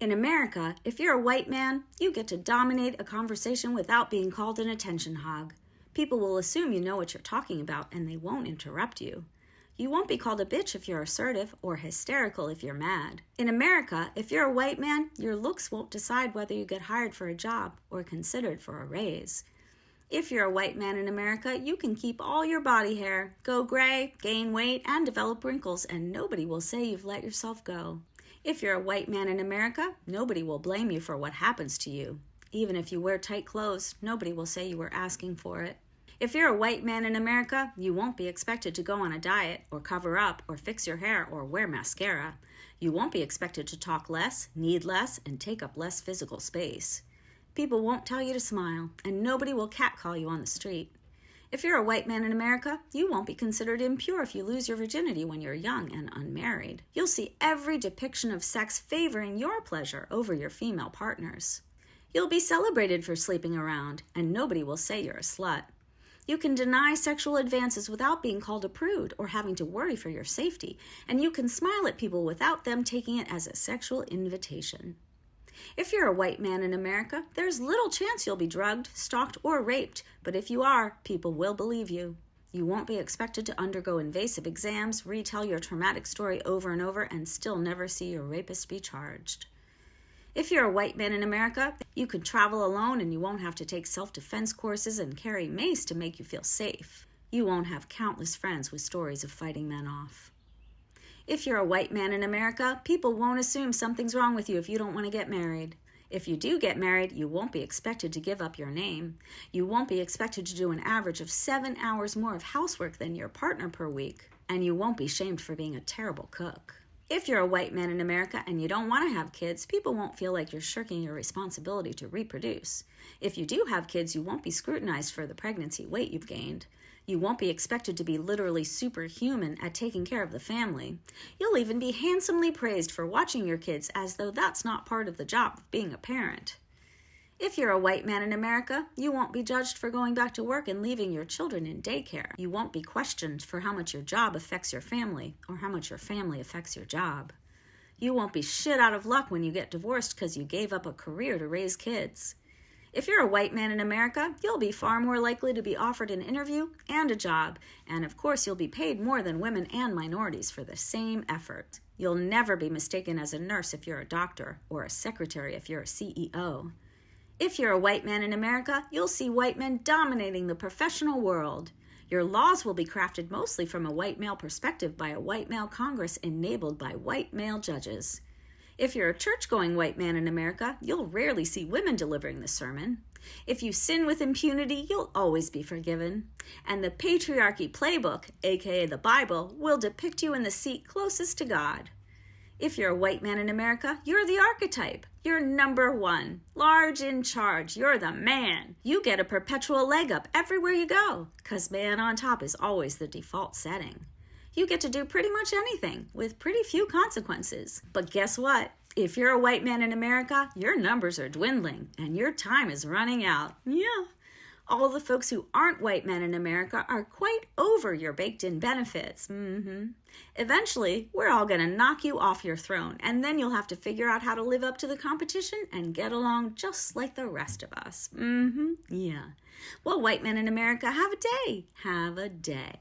In America, if you're a white man, you get to dominate a conversation without being called an attention hog. People will assume you know what you're talking about and they won't interrupt you. You won't be called a bitch if you're assertive or hysterical if you're mad. In America, if you're a white man, your looks won't decide whether you get hired for a job or considered for a raise. If you're a white man in America, you can keep all your body hair, go gray, gain weight, and develop wrinkles, and nobody will say you've let yourself go. If you're a white man in America, nobody will blame you for what happens to you. Even if you wear tight clothes, nobody will say you were asking for it. If you're a white man in America, you won't be expected to go on a diet or cover up or fix your hair or wear mascara. You won't be expected to talk less, need less, and take up less physical space. People won't tell you to smile, and nobody will catcall you on the street. If you're a white man in America, you won't be considered impure if you lose your virginity when you're young and unmarried. You'll see every depiction of sex favoring your pleasure over your female partners. You'll be celebrated for sleeping around, and nobody will say you're a slut. You can deny sexual advances without being called a prude or having to worry for your safety, and you can smile at people without them taking it as a sexual invitation. If you're a white man in America, there's little chance you'll be drugged, stalked, or raped, but if you are, people will believe you. You won't be expected to undergo invasive exams, retell your traumatic story over and over, and still never see your rapist be charged. If you're a white man in America, you can travel alone and you won't have to take self-defense courses and carry mace to make you feel safe. You won't have countless friends with stories of fighting men off. If you're a white man in America, people won't assume something's wrong with you if you don't want to get married. If you do get married, you won't be expected to give up your name. You won't be expected to do an average of 7 hours more of housework than your partner per week. And you won't be shamed for being a terrible cook. If you're a white man in America and you don't want to have kids, people won't feel like you're shirking your responsibility to reproduce. If you do have kids, you won't be scrutinized for the pregnancy weight you've gained. You won't be expected to be literally superhuman at taking care of the family. You'll even be handsomely praised for watching your kids as though that's not part of the job of being a parent. If you're a white man in America, you won't be judged for going back to work and leaving your children in daycare. You won't be questioned for how much your job affects your family or how much your family affects your job. You won't be shit out of luck when you get divorced because you gave up a career to raise kids. If you're a white man in America, you'll be far more likely to be offered an interview and a job, and of course you'll be paid more than women and minorities for the same effort. You'll never be mistaken as a nurse if you're a doctor, or a secretary if you're a CEO. If you're a white man in America, you'll see white men dominating the professional world. Your laws will be crafted mostly from a white male perspective by a white male Congress enabled by white male judges. If you're a church-going white man in America, you'll rarely see women delivering the sermon. If you sin with impunity, you'll always be forgiven. And the patriarchy playbook, aka the Bible, will depict you in the seat closest to God. If you're a white man in America, you're the archetype. You're number one, large in charge. You're the man. You get a perpetual leg up everywhere you go, 'cause man on top is always the default setting. You get to do pretty much anything with pretty few consequences. But guess what? If you're a white man in America, your numbers are dwindling and your time is running out. Yeah. All the folks who aren't white men in America are quite over your baked-in benefits. Eventually, we're all going to knock you off your throne, and then you'll have to figure out how to live up to the competition and get along just like the rest of us. Yeah. Well, white men in America, have a day. Have a day.